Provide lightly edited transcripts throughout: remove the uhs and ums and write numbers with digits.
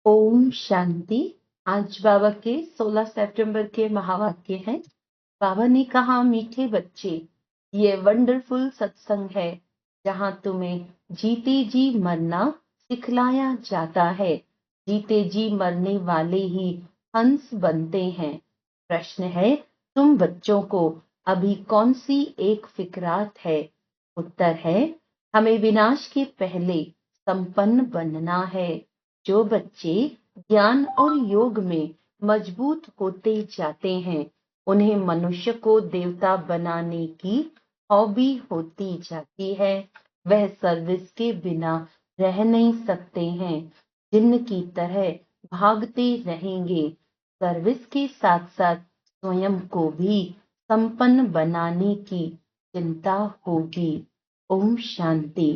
ओम शांति। आज बाबा के 16 सितंबर के महावाक्य हैं। बाबा ने कहा, मीठे बच्चे, ये वंडरफुल सत्संग है जहाँ तुम्हें जीते जी मरना सिखलाया जाता है। जीते जी मरने वाले ही हंस बनते हैं। प्रश्न है, तुम बच्चों को अभी कौन सी एक फिक्रात है? उत्तर है, हमें विनाश के पहले संपन्न बनना है। जो बच्चे ज्ञान और योग में मजबूत होते जाते हैं, उन्हें मनुष्य को देवता बनाने की हॉबी होती जाती है। वह सर्विस के बिना रह नहीं सकते हैं। जिन्न की तरह भागते रहेंगे। सर्विस के साथ साथ स्वयं को भी संपन्न बनाने की चिंता होगी। ओम शांति।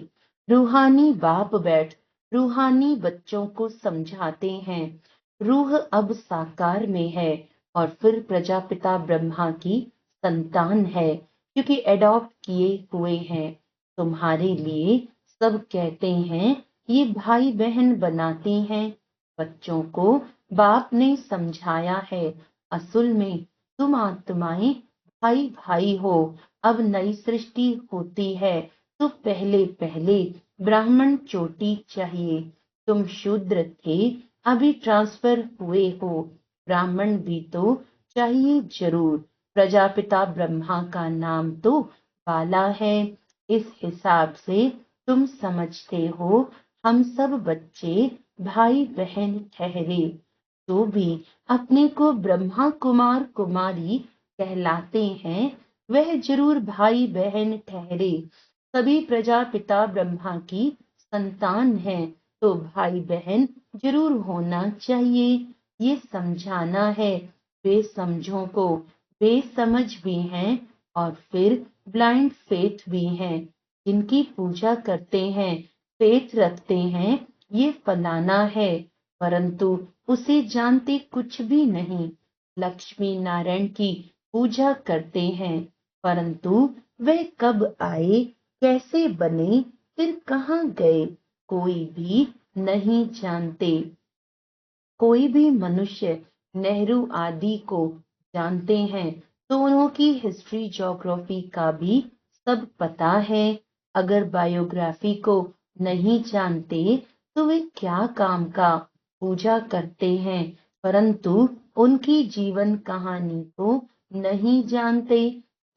रूहानी बाप बैठ रूहानी बच्चों को समझाते हैं। रूह अब साकार में है और फिर प्रजापिता ब्रह्मा की संतान है, क्योंकि एडॉप्ट किए हुए हैं। तुम्हारे लिए सब कहते हैं, ये भाई बहन बनाते हैं। बच्चों को बाप ने समझाया है, असल में तुम आत्माएं भाई भाई हो। अब नई सृष्टि होती है तो पहले पहले ब्राह्मण चोटी चाहिए। तुम शूद्र थे, अभी ट्रांसफर हुए हो। ब्राह्मण भी तो चाहिए जरूर। प्रजापिता ब्रह्मा का नाम तो बाला है। इस हिसाब से तुम समझते हो, हम सब बच्चे भाई बहन ठहरे। तो भी अपने को ब्रह्मा कुमार कुमारी कहलाते हैं, वह जरूर भाई बहन ठहरे। सभी प्रजापिता ब्रह्मा की संतान है, तो भाई बहन जरूर होना चाहिए। ये समझाना है बेसमझों को। बेसमझ भी हैं और फिर ब्लाइंड फेथ भी हैं। जिनकी पूजा करते हैं, फेथ रखते हैं, ये फलाना है, परंतु उसे जानते कुछ भी नहीं। लक्ष्मी नारायण की पूजा करते हैं, परंतु वह कब आए, कैसे बने, फिर कहाँ गए, कोई भी नहीं जानते। कोई भी मनुष्य नेहरू आदि को जानते हैं तो उनकी हिस्ट्री ज्योग्राफी का भी सब पता है। अगर बायोग्राफी को नहीं जानते तो वे क्या काम का। पूजा करते हैं परंतु उनकी जीवन कहानी को नहीं जानते।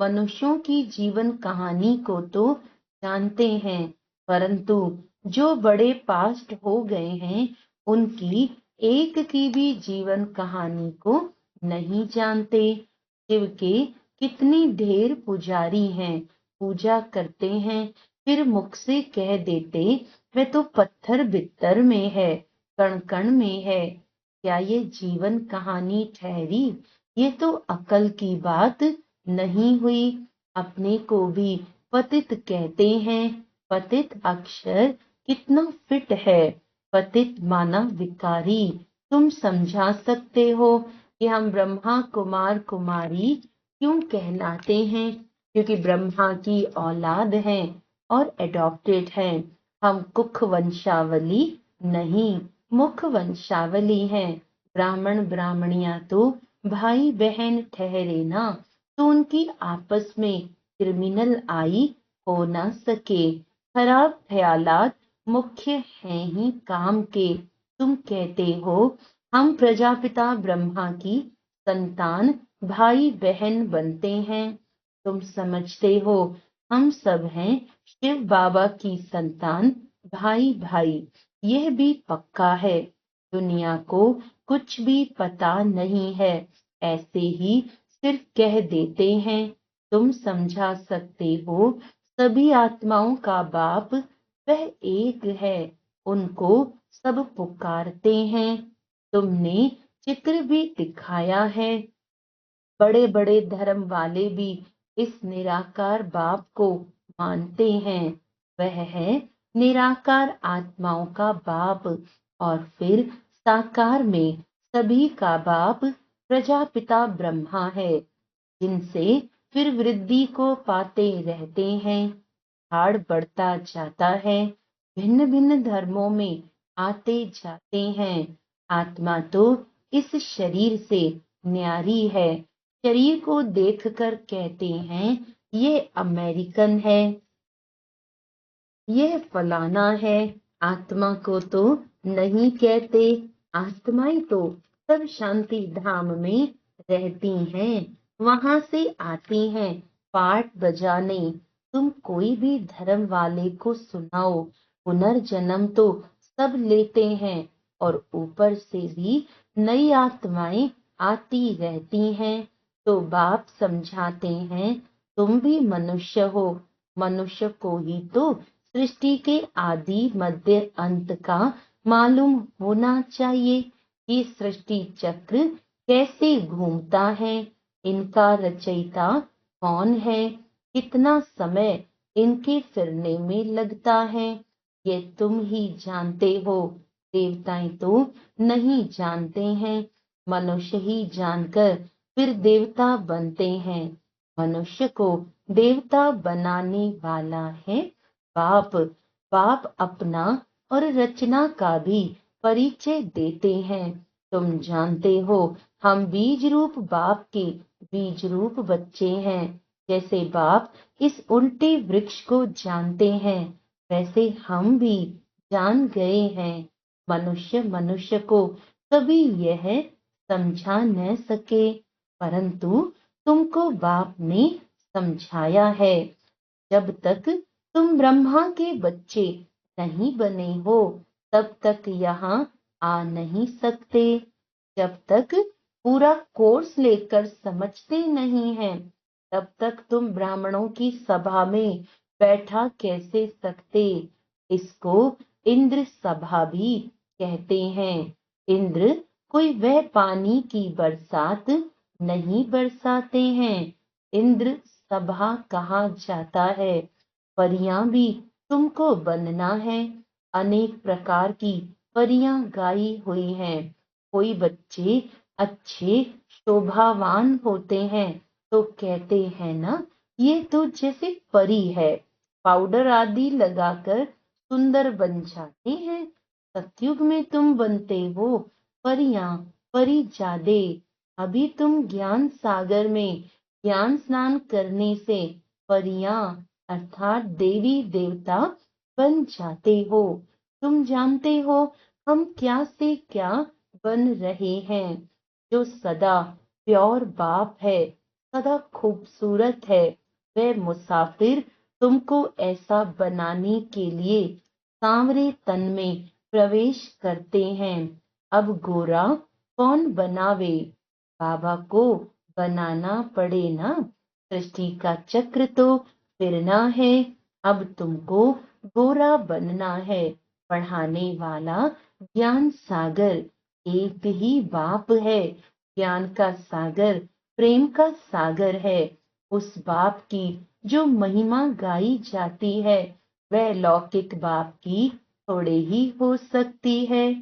मनुष्यों की जीवन कहानी को तो जानते हैं, परंतु जो बड़े पास्ट हो गए हैं, उनकी एक की भी जीवन कहानी को नहीं जानते। शिव के कितनी ढेर पुजारी हैं, पूजा करते हैं, फिर मुख से कह देते वह तो पत्थर बित्तर में है, कण कण में है। क्या ये जीवन कहानी ठहरी? ये तो अकल की बात नहीं हुई। अपने को भी पतित कहते हैं। पतित अक्षर कितना फिट है। पतित माना विकारी। तुम समझा सकते हो कि हम ब्रह्मा कुमार कुमारी क्यों कहलाते हैं? क्योंकि ब्रह्मा की औलाद हैं और एडॉप्टेड हैं। हम कुख वंशावली नहीं, मुख वंशावली हैं। ब्राह्मण ब्राह्मणियां तो भाई बहन ठहरे ना, तो उनकी आपस में क्रिमिनल आई हो ना सके। खराब ख्यालात मुख्य हैं ही काम के। तुम कहते हो हम प्रजापिता ब्रह्मा की संतान भाई बहन बनते हैं। तुम समझते हो हम सब हैं शिव बाबा की संतान भाई भाई। यह भी पक्का है। दुनिया को कुछ भी पता नहीं है, ऐसे ही सिर्फ कह देते हैं। तुम समझा सकते हो सभी आत्माओं का बाप वह एक है, उनको सब पुकारते हैं। तुमने चित्र भी दिखाया है। बड़े बड़े धर्म वाले भी इस निराकार बाप को मानते हैं। वह है निराकार आत्माओं का बाप। और फिर साकार में सभी का बाप प्रजापिता ब्रह्मा है, जिनसे फिर वृद्धि को पाते रहते हैं। हाड़ बढ़ता जाता है। भिन्न भिन्न धर्मों में आते जाते हैं। आत्मा तो इस शरीर से न्यारी है। शरीर को देखकर कहते हैं ये अमेरिकन है, यह फलाना है। आत्मा को तो नहीं कहते। आत्माएं तो सब शांति धाम में रहती हैं, वहां से आती हैं पाठ बजाने। तुम कोई भी धर्म वाले को सुनाओ, पुनर्जन्म तो सब लेते हैं और ऊपर से भी नई आत्माएं आती रहती हैं। तो बाप समझाते हैं तुम भी मनुष्य हो, मनुष्य को ही तो सृष्टि के आदि मध्य अंत का मालूम होना चाहिए कि सृष्टि चक्र कैसे घूमता है, इनका रचयिता कौन है, कितना समय इनके फिरने में लगता है, ये तुम ही जानते हो। देवताएं तो नहीं जानते हैं, मनुष्य ही जानकर फिर देवता बनते हैं। मनुष्य को देवता बनाने वाला है बाप। बाप अपना और रचना का भी परिचय देते हैं। तुम जानते हो हम बीज रूप बाप के बीज रूप बच्चे हैं। जैसे बाप इस उल्टे वृक्ष को जानते हैं, वैसे हम भी जान गए हैं। मनुष्य मनुष्य को कभी यह समझा न सके, परंतु तुमको बाप ने समझाया है। जब तक तुम ब्रह्मा के बच्चे नहीं बने हो, तब तक यहाँ आ नहीं सकते। जब तक पूरा कोर्स लेकर समझते नहीं हैं, तब तक तुम ब्राह्मणों की सभा में बैठा कैसे सकते। इसको इंद्र सभा भी कहते हैं। इंद्र कोई वह पानी की बरसात नहीं बरसाते हैं, इंद्र सभा कहा जाता है। परियां भी तुमको बनना है। अनेक प्रकार की परियां गाई हुई हैं। कोई बच्चे अच्छे शोभावान होते हैं तो कहते हैं ना ये तो जैसे परी है, पाउडर आदि लगाकर सुंदर बन जाते हैं। सतयुग में तुम बनते हो परियां परिजादे। अभी तुम ज्ञान सागर में ज्ञान स्नान करने से परियां अर्थात देवी देवता बन जाते हो। तुम जानते हो हम क्या से क्या बन रहे हैं। जो सदा प्योर बाप है, सदा खूबसूरत है, वह मुसाफिर तुमको ऐसा बनाने के लिए सांवरे तन में प्रवेश करते हैं। अब गोरा कौन बनावे, बाबा को बनाना पड़े ना। सृष्टि का चक्र तो फिरना है। अब तुमको गोरा बनना है। पढ़ाने वाला ज्ञान सागर एक ही बाप है। ज्ञान का सागर प्रेम का सागर है। उस बाप की जो महिमा गाई जाती है, वह लौकिक बाप की थोड़े ही हो सकती है।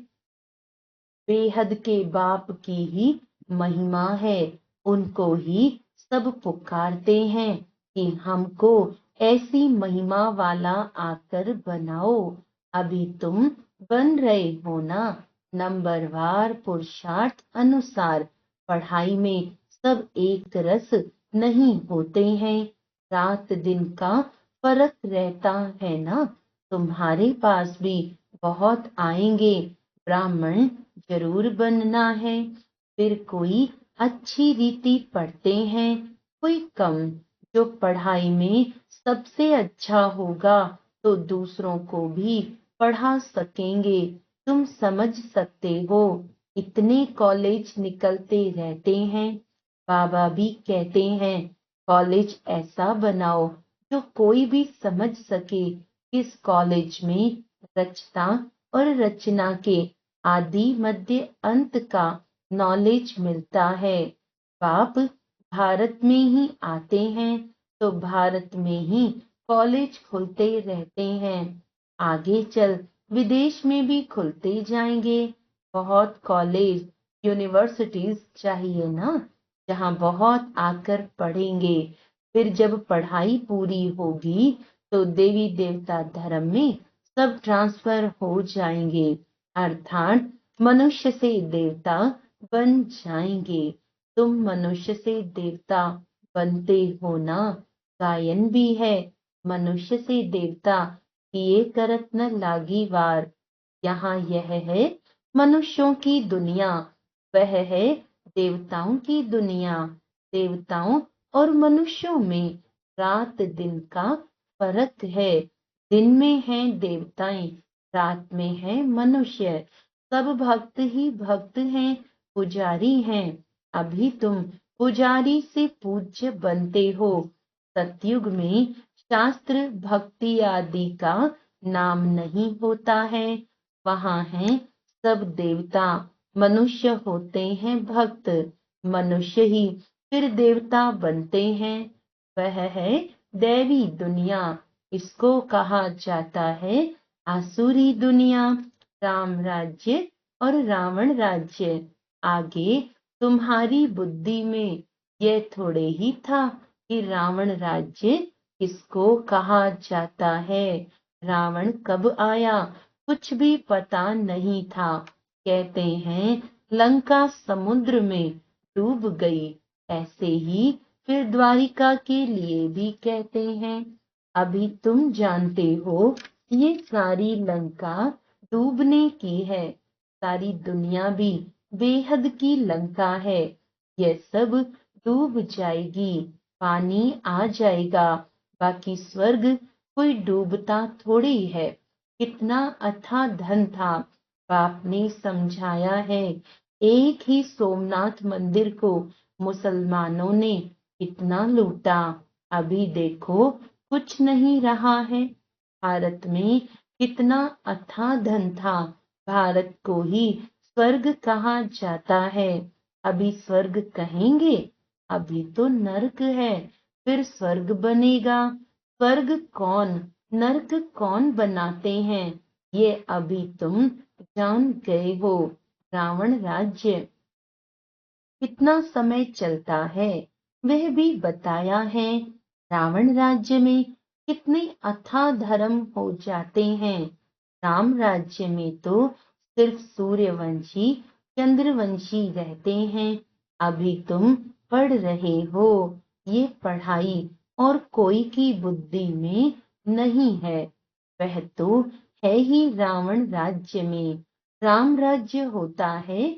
बेहद के बाप की ही महिमा है। उनको ही सब पुकारते हैं कि हमको ऐसी महिमा वाला आकर बनाओ। अभी तुम बन रहे हो ना। नंबरवार पुरुषार्थ अनुसार पढ़ाई में सब एक रस नहीं होते हैं। रात दिन का फर्क रहता है ना। तुम्हारे पास भी बहुत आएंगे। ब्राह्मण जरूर बनना है। फिर कोई अच्छी रीति पढ़ते हैं, कोई कम। जो पढ़ाई में सबसे अच्छा होगा तो दूसरों को भी पढ़ा सकेंगे। तुम समझ सकते हो इतने कॉलेज निकलते रहते हैं। बाबा भी कहते हैं कॉलेज ऐसा बनाओ जो कोई भी समझ सके किस कॉलेज में रचना और रचना के आदि मध्य अंत का नॉलेज मिलता है। बाप भारत में ही आते हैं तो भारत में ही कॉलेज खुलते रहते हैं। आगे चल विदेश में भी खुलते जाएंगे। बहुत कॉलेज यूनिवर्सिटीज चाहिए ना, जहाँ बहुत आकर पढ़ेंगे। फिर जब पढ़ाई पूरी होगी तो देवी देवता धर्म में सब ट्रांसफर हो जाएंगे। अर्थात मनुष्य से देवता बन जाएंगे। तुम मनुष्य से देवता बनते हो ना। गायन भी है, मनुष्य से देवता किए करत न लागी वार। यहाँ यह है मनुष्यों की दुनिया, वह है देवताओं की दुनिया। देवताओं और मनुष्यों में रात दिन का फर्क है। दिन में है देवताएं, रात में है मनुष्य। सब भक्त ही भक्त हैं, पुजारी हैं। अभी तुम पुजारी से पूज्य बनते हो। सतयुग में शास्त्र भक्ति आदि का नाम नहीं होता है। वहाँ है सब देवता, मनुष्य होते हैं भक्त। मनुष्य ही फिर देवता बनते हैं। वह है दैवी दुनिया, इसको कहा जाता है आसुरी दुनिया। राम राज्य और रावण राज्य। आगे तुम्हारी बुद्धि में यह थोड़े ही था कि रावण राज्य किसको कहा जाता है। रावण कब आया कुछ भी पता नहीं था। कहते हैं लंका समुद्र में डूब गई, ऐसे ही फिर द्वारिका के लिए भी कहते हैं। अभी तुम जानते हो ये सारी लंका डूबने की है। सारी दुनिया भी बेहद की लंका है। यह सब डूब जाएगी, पानी आ जाएगा। बाकी स्वर्ग कोई डूबता थोड़ी है। कितना अथाह धन था। बाप ने समझाया है। एक ही सोमनाथ मंदिर को मुसलमानों ने कितना लूटा। अभी देखो कुछ नहीं रहा है। भारत में कितना अथाह धन था। भारत को ही स्वर्ग कहा जाता है। अभी स्वर्ग कहेंगे, अभी तो नरक है, फिर स्वर्ग बनेगा। स्वर्ग कौन नरक कौन बनाते हैं, ये अभी तुम जान गए हो। रावण राज्य कितना समय चलता है वह भी बताया है। रावण राज्य में कितने अथाह धर्म हो जाते हैं। राम राज्य में तो सिर्फ सूर्यवंशी चंद्रवंशी रहते हैं। अभी तुम पढ़ रहे हो, ये पढ़ाई और कोई की बुद्धि में नहीं है। वह तो है ही रावण राज्य में। राम राज्य होता है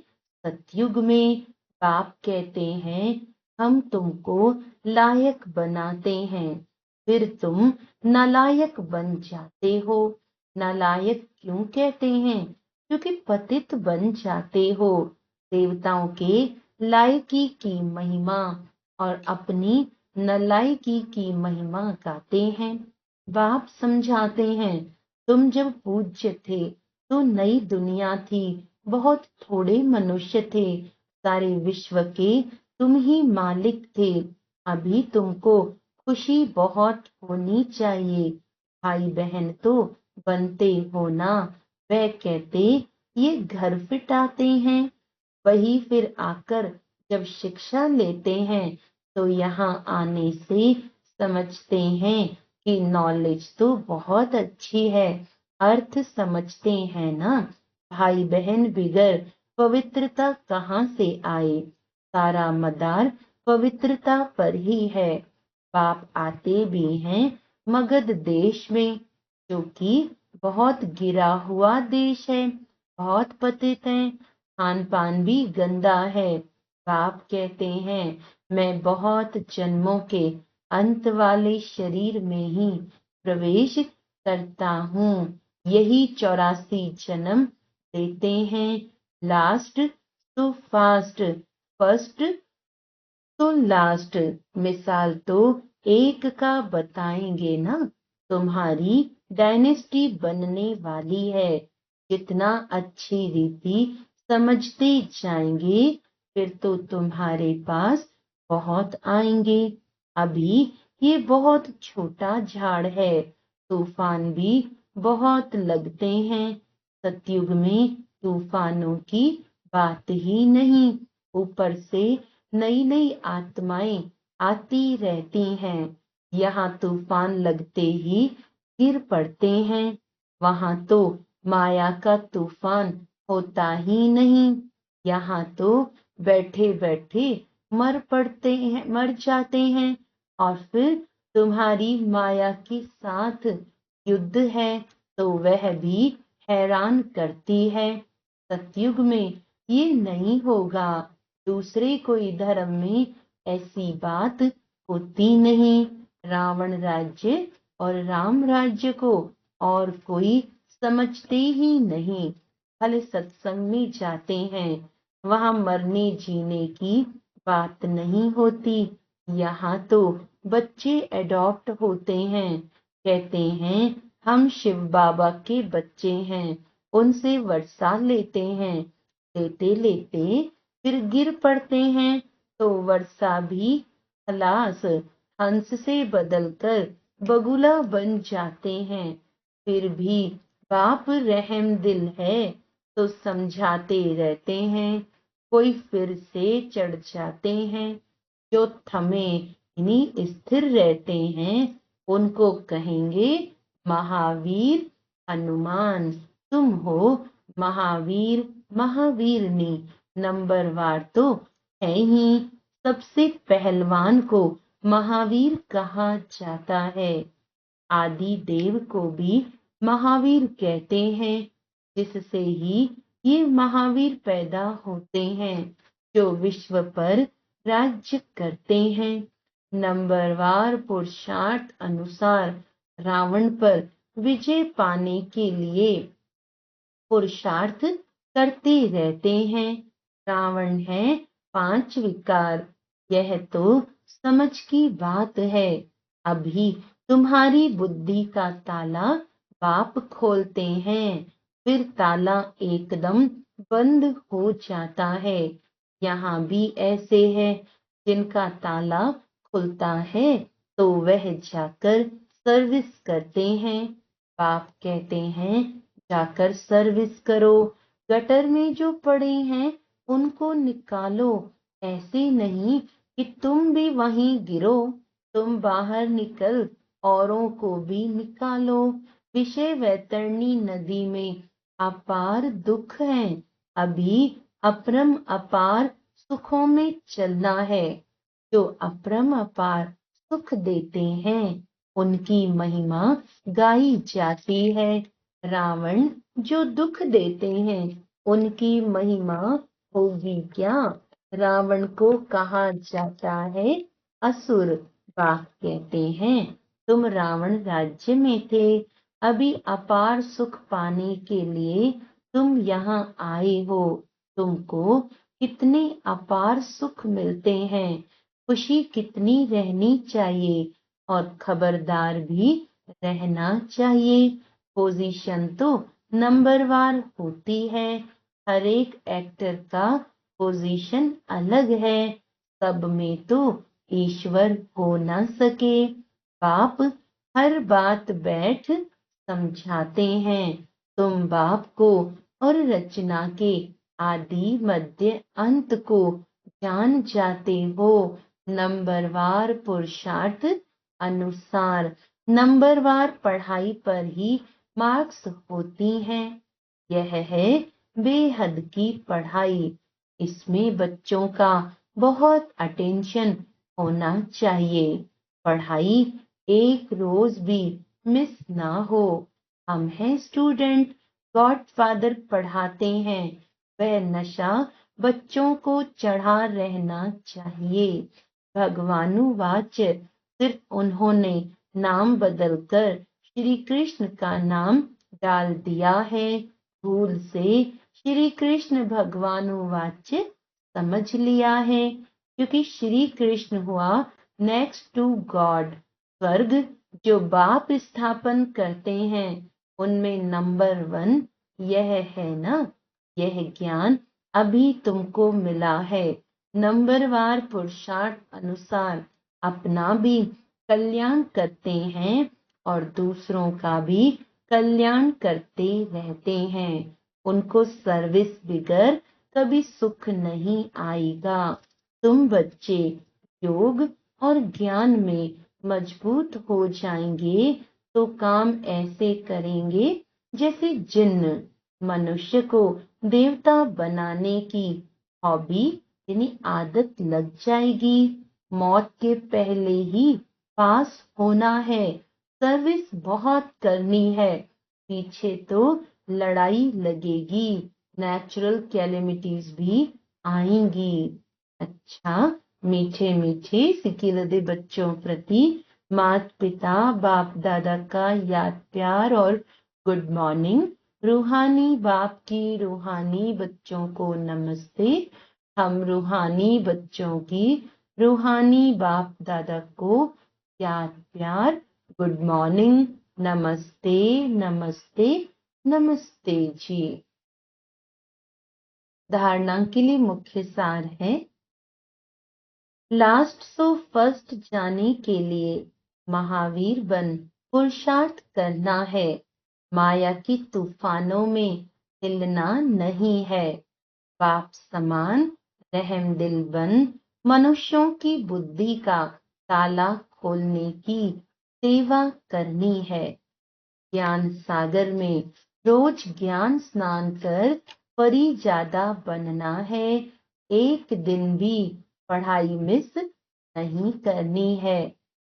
सतयुग में। बाप कहते हैं हम तुमको लायक बनाते हैं, फिर तुम नालायक बन जाते हो। नालायक क्यों कहते हैं, क्योंकि पतित बन जाते हो। देवताओं के लायकी की महिमा और अपनी नलायकी की महिमा गाते हैं। बाप समझाते हैं तुम जब पूज्य थे तो नई दुनिया थी, बहुत थोड़े मनुष्य थे। सारे विश्व के तुम ही मालिक थे। अभी तुमको खुशी बहुत होनी चाहिए। भाई बहन तो बनते हो ना। वह कहते ये घर फिटाते हैं, वही फिर आकर जब शिक्षा लेते हैं तो यहाँ आने से समझते हैं कि नॉलेज तो बहुत अच्छी है। अर्थ समझते हैं ना। भाई बहन बिगर पवित्रता कहाँ से आए। सारा मदार पवित्रता पर ही है। बाप आते भी हैं मगध देश में, जो कि बहुत गिरा हुआ देश है, बहुत पतित है, खान पान भी गंदा है। बाप कहते हैं मैं बहुत जन्मों के अंत वाले शरीर में ही प्रवेश करता हूँ। यही 84 जन्म देते हैं। लास्ट तो फास्ट, फर्स्ट तो लास्ट। मिसाल तो एक का बताएंगे ना। तुम्हारी डायनेस्टी बनने वाली है। जितना अच्छी रीति समझते जाएंगे फिर तो तुम्हारे पास बहुत आएंगे। अभी ये बहुत छोटा झाड़ है, तूफान भी बहुत लगते हैं। सतयुग में तूफानों की बात ही नहीं। ऊपर से नई नई आत्माएं आती रहती हैं। यहाँ तूफान लगते ही गिर पड़ते हैं। वहां तो माया का तूफान होता ही नहीं। यहाँ तो बैठे बैठे मर जाते हैं, और फिर तुम्हारी माया के साथ युद्ध है तो वह भी हैरान करती है। सतयुग में ये नहीं होगा। दूसरे कोई धर्म में ऐसी बात होती नहीं। रावण राज्य और राम राज्य को और कोई समझते ही नहीं। भले सत्संग में जाते हैं, वहां मरने जीने की बात नहीं होती। यहाँ तो बच्चे एडॉप्ट होते हैं, कहते हैं हम शिव बाबा के बच्चे हैं, उनसे वर्षा लेते हैं। लेते लेते फिर गिर पड़ते हैं तो वर्षा भी खलास हंस से बदलकर बगुला बन जाते हैं। फिर भी बाप रहम दिल है तो समझाते रहते हैं। कोई फिर से चढ़ जाते हैं, जो थमे नहीं स्थिर रहते हैं उनको कहेंगे महावीर हनुमान। तुम हो महावीर महावीरनी। नंबरवार तो है ही। सबसे पहलवान को महावीर कहा जाता है। आदि देव को भी महावीर कहते हैं, जिससे ही ये महावीर पैदा होते हैं जो विश्व पर राज्य करते हैं। नंबरवार पुरुषार्थ अनुसार रावण पर विजय पाने के लिए पुरुषार्थ करते रहते हैं। रावण है 5 विकार। यह तो समझ की बात है। अभी तुम्हारी बुद्धि का ताला बाप खोलते हैं, फिर ताला एकदम बंद हो जाता है। यहाँ भी ऐसे है, जिनका ताला खुलता है तो वह जाकर सर्विस करते हैं। बाप कहते हैं जाकर सर्विस करो। गटर में जो पड़े हैं उनको निकालो। ऐसे नहीं कि तुम भी वहीं गिरो। तुम बाहर निकल औरों को भी निकालो। विषय वैतरणी नदी में अपार दुख है। अभी अपरम अपार सुखों में चलना है। जो अपरम अपार सुख देते हैं उनकी महिमा गाई जाती है। रावण जो दुख देते हैं उनकी महिमा होगी क्या। रावण को कहा जाता है असुर। बाप कहते हैं तुम रावण राज्य में थे, अभी अपार सुख पाने के लिए तुम यहाँ आए हो। तुमको कितने अपार सुख मिलते हैं, खुशी कितनी रहनी चाहिए, और खबरदार भी रहना चाहिए। पोजीशन तो नंबरवार होती है। हर एक एक्टर का पोजीशन अलग है। सब में तो ईश्वर हो ना सके। बाप हर बात बैठ समझाते हैं। तुम बाप को और रचना के आदि मध्य अंत को जान जाते हो। नंबरवार पुरुषार्थ अनुसार नंबरवार पढ़ाई पर ही मार्क्स होती हैं। यह है बेहद की पढ़ाई। इसमें बच्चों का बहुत अटेंशन होना चाहिए। पढ़ाई एक रोज भी मिस ना हो। हम हैं स्टूडेंट, गॉडफादर पढ़ाते हैं। वह नशा बच्चों को चढ़ा रहना चाहिए। भगवानुवाच सिर्फ उन्होंने नाम बदलकर श्री कृष्ण का नाम डाल दिया है। भूल से श्री कृष्ण भगवानुवाच समझ लिया है, क्योंकि श्री कृष्ण हुआ नेक्स्ट टू गॉड। स्वर्ग जो बाप स्थापन करते हैं उनमें नंबर 1 यह है ना। यह ज्ञान अभी तुमको मिला है। नंबरवार पुरुषार्थ अनुसार अपना भी कल्याण करते हैं और दूसरों का भी कल्याण करते रहते हैं। उनको सर्विस बिगर कभी सुख नहीं आएगा। तुम बच्चे योग और ज्ञान में मजबूत हो जाएंगे तो काम ऐसे करेंगे जैसे जिन्न। मनुष्य को देवता बनाने की हॉबी यानी आदत लग जाएगी। मौत के पहले ही पास होना है, सर्विस बहुत करनी है, पीछे तो लड़ाई लगेगी, नेचुरल कैलेमिटीज भी आएंगी। अच्छा, मीठे मीठे सिकिलदे बच्चों प्रति माता पिता बाप दादा का याद प्यार और गुड मॉर्निंग। रूहानी बाप की रूहानी बच्चों को नमस्ते। हम रूहानी बच्चों की रूहानी बाप दादा को याद प्यार गुड मॉर्निंग, नमस्ते नमस्ते नमस्ते जी। धारणा के लिए मुख्य सार है, लास्ट सो फर्स्ट जाने के लिए महावीर बन पुरुषार्थ करना है। माया की तूफानों में हिलना नहीं है। बाप समान रहमदिल बन मनुष्यों की बुद्धि का ताला खोलने की सेवा करनी है। ज्ञान सागर में रोज ज्ञान स्नान कर परी ज्यादा बनना है। एक दिन भी पढ़ाई मिस नहीं करनी है।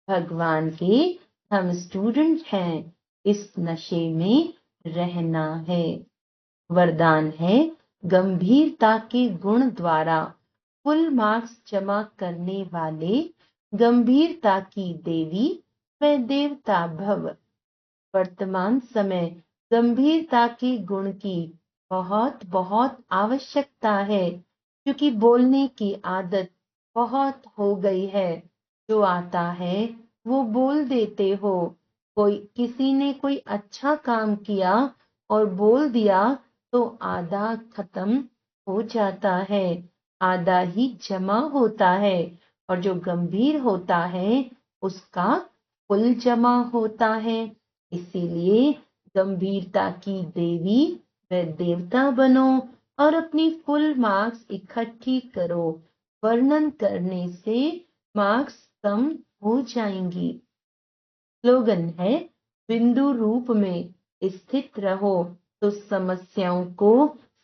भगवान के हम स्टूडेंट हैं, इस नशे में रहना है। वरदान है, गंभीरता के गुण द्वारा फुल मार्क्स जमा करने वाले गंभीरता की देवी व देवता भव। वर्तमान समय गंभीरता के गुण की बहुत बहुत आवश्यकता है, क्योंकि बोलने की आदत बहुत हो गई है। जो आता है वो बोल देते हो। किसी ने कोई अच्छा काम किया और बोल दिया तो आधा खत्म हो जाता है, आधा ही जमा होता है, और जो गंभीर होता है उसका फुल जमा होता है। इसीलिए गंभीरता की देवी व देवता बनो और अपनी फुल मार्क्स इकट्ठी करो। वर्णन करने से मार्क्स कम हो जाएंगी। स्लोगन है, बिंदु रूप में स्थित रहो तो समस्याओं को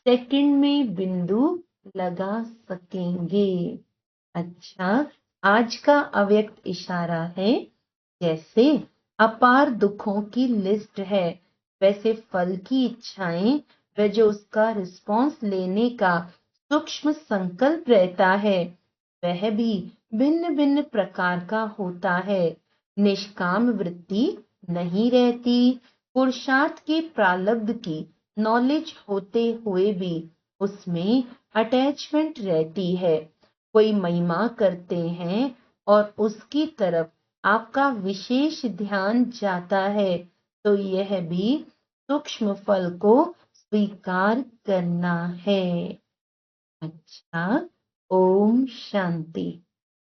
सेकंड में बिंदु लगा सकेंगे। अच्छा, आज का अव्यक्त इशारा है, जैसे अपार दुखों की लिस्ट है, वैसे फल की इच्छाएं व जो उसका रिस्पॉन्स लेने का सूक्ष्म संकल्प रहता है वह भी भिन्न भिन्न प्रकार का होता है। निष्काम वृत्ति नहीं रहती। पुरुषार्थ के प्रारब्ध की नॉलेज होते हुए भी उसमें अटैचमेंट रहती है। कोई महिमा करते हैं और उसकी तरफ आपका विशेष ध्यान जाता है, तो यह भी सूक्ष्म फल को स्वीकार करना है। अच्छा, ओम शांति।